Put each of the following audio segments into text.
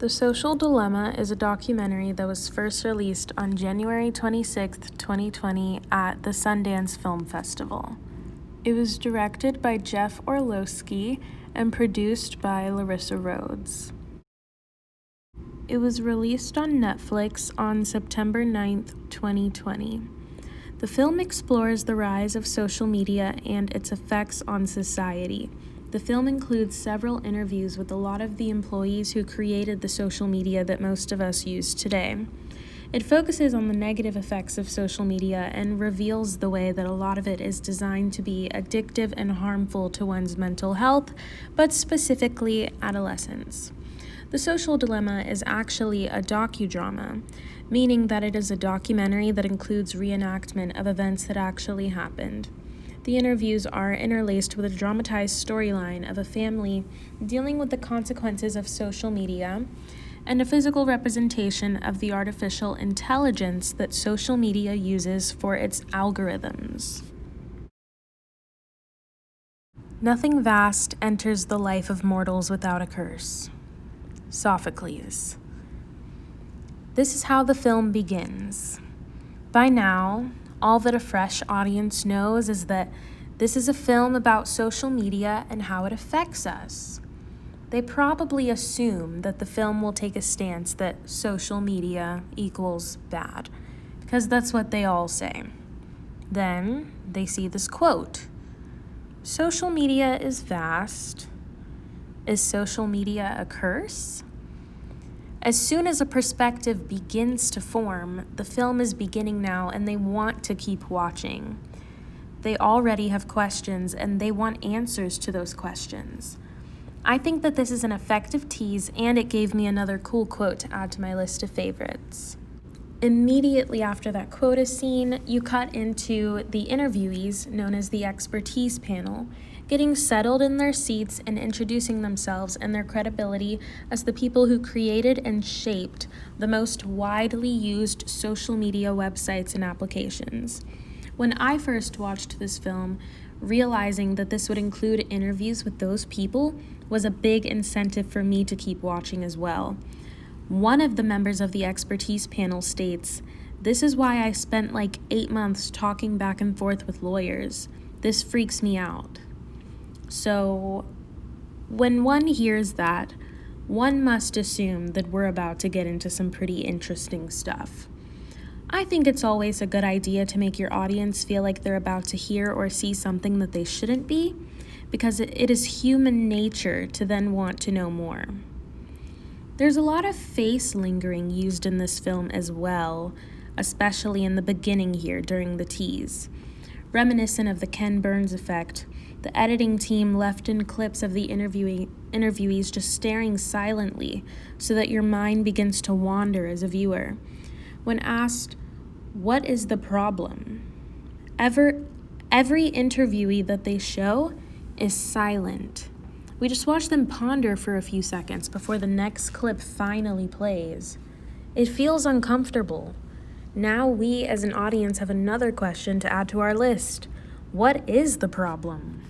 The Social Dilemma is a documentary that was first released on January 26, 2020 at the Sundance Film Festival. It was directed by Jeff Orlowski and produced by Larissa Rhodes. It was released on Netflix on September 9, 2020. The film explores the rise of social media and its effects on society. The film includes several interviews with a lot of the employees who created the social media that most of us use today. It focuses on the negative effects of social media and reveals the way that a lot of it is designed to be addictive and harmful to one's mental health, but specifically adolescents. The Social Dilemma is actually a docudrama, meaning that it is a documentary that includes reenactment of events that actually happened. The interviews are interlaced with a dramatized storyline of a family dealing with the consequences of social media and a physical representation of the artificial intelligence that social media uses for its algorithms. Nothing vast enters the life of mortals without a curse. Sophocles. This is how the film begins. By now, all that a fresh audience knows is that this is a film about social media and how it affects us. They probably assume that the film will take a stance that social media equals bad, because that's what they all say. Then they see this quote: "Social media is vast. Is social media a curse?" As soon as a perspective begins to form, the film is beginning now and they want to keep watching. They already have questions and they want answers to those questions. I think that this is an effective tease and it gave me another cool quote to add to my list of favorites. Immediately after that quote is seen, you cut into the interviewees, known as the expertise panel, getting settled in their seats and introducing themselves and their credibility as the people who created and shaped the most widely used social media websites and applications. When I first watched this film, realizing that this would include interviews with those people was a big incentive for me to keep watching as well. One of the members of the expertise panel states, "This is why I spent like 8 months talking back and forth with lawyers. This freaks me out." So, when one hears that, one must assume that we're about to get into some pretty interesting stuff. I think it's always a good idea to make your audience feel like they're about to hear or see something that they shouldn't be, because it is human nature to then want to know more. There's a lot of face lingering used in this film as well, especially in the beginning here during the tease. Reminiscent of the Ken Burns effect, the editing team left in clips of the interviewees just staring silently so that your mind begins to wander as a viewer. When asked, "What is the problem?" every interviewee that they show is silent. We just watch them ponder for a few seconds before the next clip finally plays. It feels uncomfortable. Now we as an audience have another question to add to our list. What is the problem?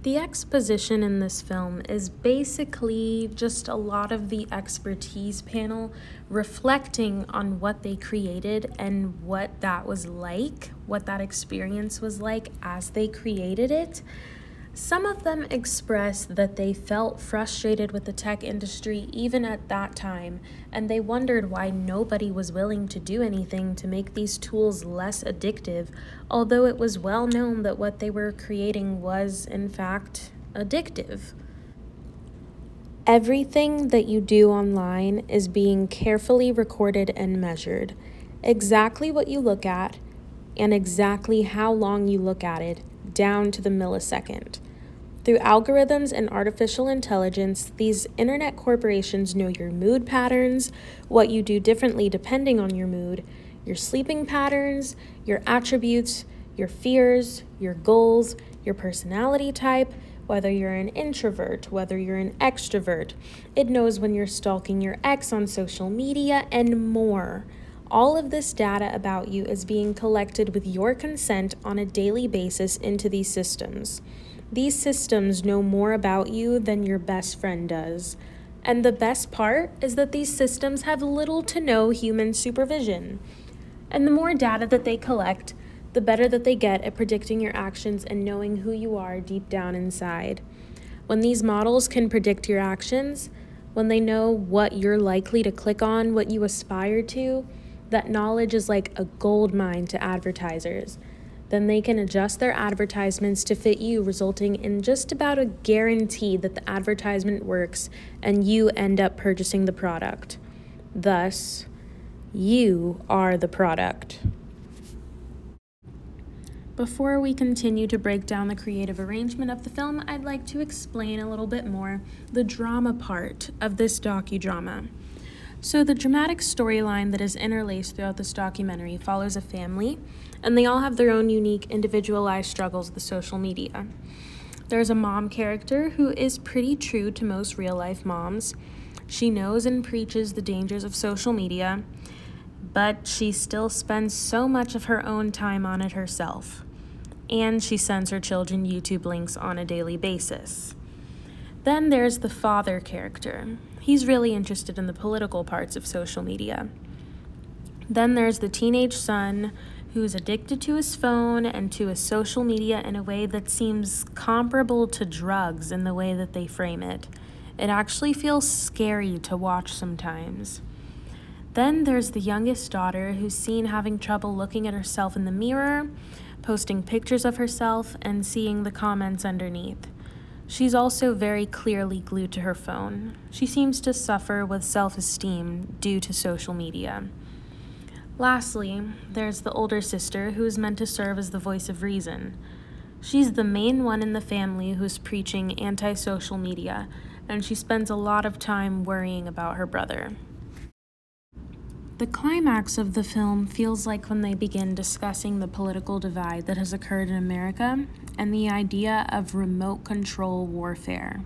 The exposition in this film is basically just a lot of the expertise panel reflecting on what they created and what that was like, what that experience was like as they created it. Some of them expressed that they felt frustrated with the tech industry even at that time, and they wondered why nobody was willing to do anything to make these tools less addictive, although it was well known that what they were creating was, in fact, addictive. Everything that you do online is being carefully recorded and measured. Exactly what you look at and exactly how long you look at it, down to the millisecond. Through algorithms and artificial intelligence, these internet corporations know your mood patterns, what you do differently depending on your mood, your sleeping patterns, your attributes, your fears, your goals, your personality type, whether you're an introvert, whether you're an extrovert. It knows when you're stalking your ex on social media and more. All of this data about you is being collected with your consent on a daily basis into these systems. These systems know more about you than your best friend does. And the best part is that these systems have little to no human supervision. And the more data that they collect, the better that they get at predicting your actions and knowing who you are deep down inside. When these models can predict your actions, when they know what you're likely to click on, what you aspire to, that knowledge is like a gold mine to advertisers. Then they can adjust their advertisements to fit you, resulting in just about a guarantee that the advertisement works and you end up purchasing the product. Thus, you are the product. Before we continue to break down the creative arrangement of the film, I'd like to explain a little bit more the drama part of this docudrama. So the dramatic storyline that is interlaced throughout this documentary follows a family, and they all have their own unique, individualized struggles with social media. There's a mom character who is pretty true to most real-life moms. She knows and preaches the dangers of social media, but she still spends so much of her own time on it herself. And she sends her children YouTube links on a daily basis. Then there's the father character. He's really interested in the political parts of social media. Then there's the teenage son who's addicted to his phone and to his social media in a way that seems comparable to drugs in the way that they frame it. It actually feels scary to watch sometimes. Then there's the youngest daughter who's seen having trouble looking at herself in the mirror, posting pictures of herself, and seeing the comments underneath. She's also very clearly glued to her phone. She seems to suffer with self-esteem due to social media. Lastly, there's the older sister who is meant to serve as the voice of reason. She's the main one in the family who's preaching anti-social media, and she spends a lot of time worrying about her brother. The climax of the film feels like when they begin discussing the political divide that has occurred in America and the idea of remote control warfare.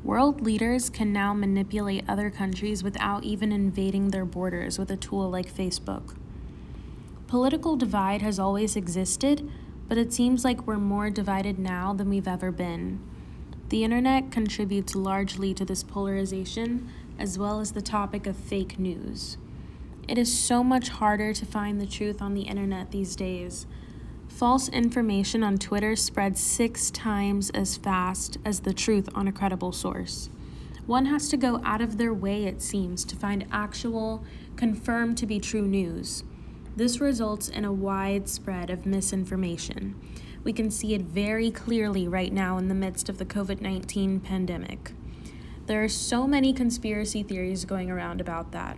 World leaders can now manipulate other countries without even invading their borders with a tool like Facebook. Political divide has always existed, but it seems like we're more divided now than we've ever been. The internet contributes largely to this polarization, as well as the topic of fake news. It is so much harder to find the truth on the internet these days. False information on Twitter spreads 6 times as fast as the truth on a credible source. One has to go out of their way, it seems, to find actual, confirmed to be true news. This results in a wide spread of misinformation. We can see it very clearly right now in the midst of the COVID-19 pandemic. There are so many conspiracy theories going around about that.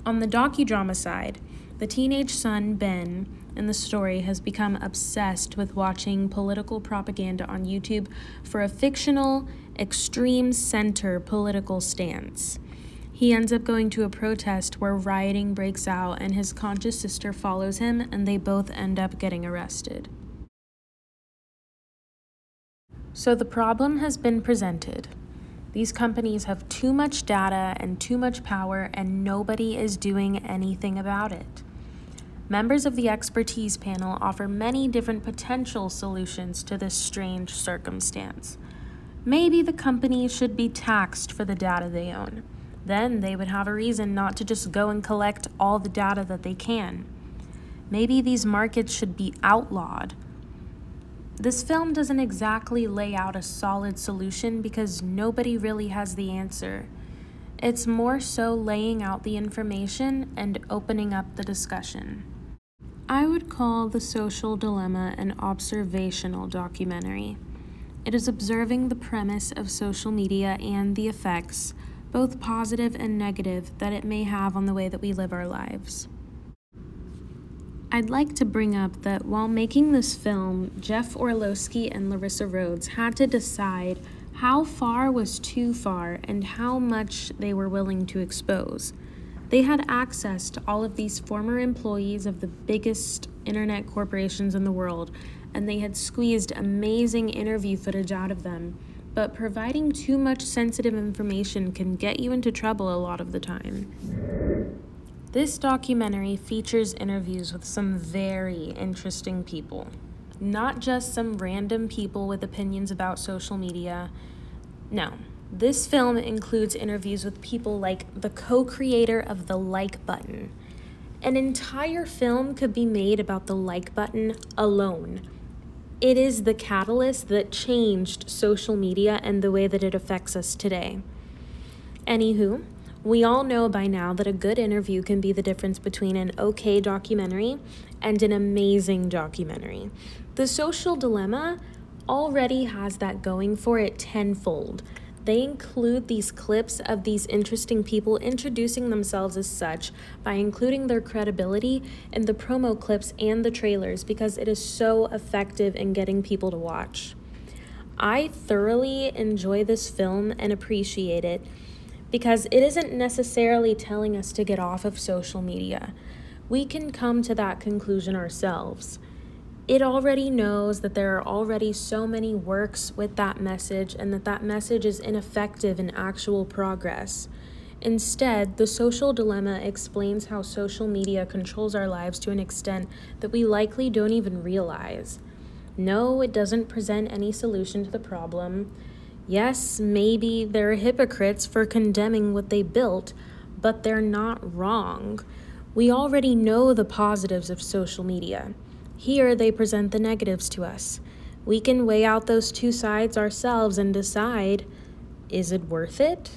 On the docudrama side, the teenage son, Ben, in the story has become obsessed with watching political propaganda on YouTube for a fictional, extreme center political stance. He ends up going to a protest where rioting breaks out and his conscious sister follows him, and they both end up getting arrested. So the problem has been presented. These companies have too much data and too much power, and nobody is doing anything about it. Members of the expertise panel offer many different potential solutions to this strange circumstance. Maybe the companies should be taxed for the data they own. Then they would have a reason not to just go and collect all the data that they can. Maybe these markets should be outlawed. This film doesn't exactly lay out a solid solution because nobody really has the answer. It's more so laying out the information and opening up the discussion. I would call The Social Dilemma an observational documentary. It is observing the premise of social media and the effects, both positive and negative, that it may have on the way that we live our lives. I'd like to bring up that while making this film, Jeff Orlowski and Larissa Rhodes had to decide how far was too far and how much they were willing to expose. They had access to all of these former employees of the biggest internet corporations in the world, and they had squeezed amazing interview footage out of them. But providing too much sensitive information can get you into trouble a lot of the time. This documentary features interviews with some very interesting people. not just some random people with opinions about social media. No, this film includes interviews with people like the co-creator of the like button. An entire film could be made about the like button alone. It is the catalyst that changed social media and the way that it affects us today. Anywho, we all know by now that a good interview can be the difference between an okay documentary and an amazing documentary. The Social Dilemma already has that going for it tenfold. They include these clips of these interesting people introducing themselves as such by including their credibility in the promo clips and the trailers because it is so effective in getting people to watch. I thoroughly enjoy this film and appreciate it because it isn't necessarily telling us to get off of social media. We can come to that conclusion ourselves. It already knows that there are already so many works with that message and that message is ineffective in actual progress. Instead, The Social Dilemma explains how social media controls our lives to an extent that we likely don't even realize. No, it doesn't present any solution to the problem. Yes, maybe they're hypocrites for condemning what they built, but they're not wrong. We already know the positives of social media. Here, they present the negatives to us. We can weigh out those two sides ourselves and decide, is it worth it?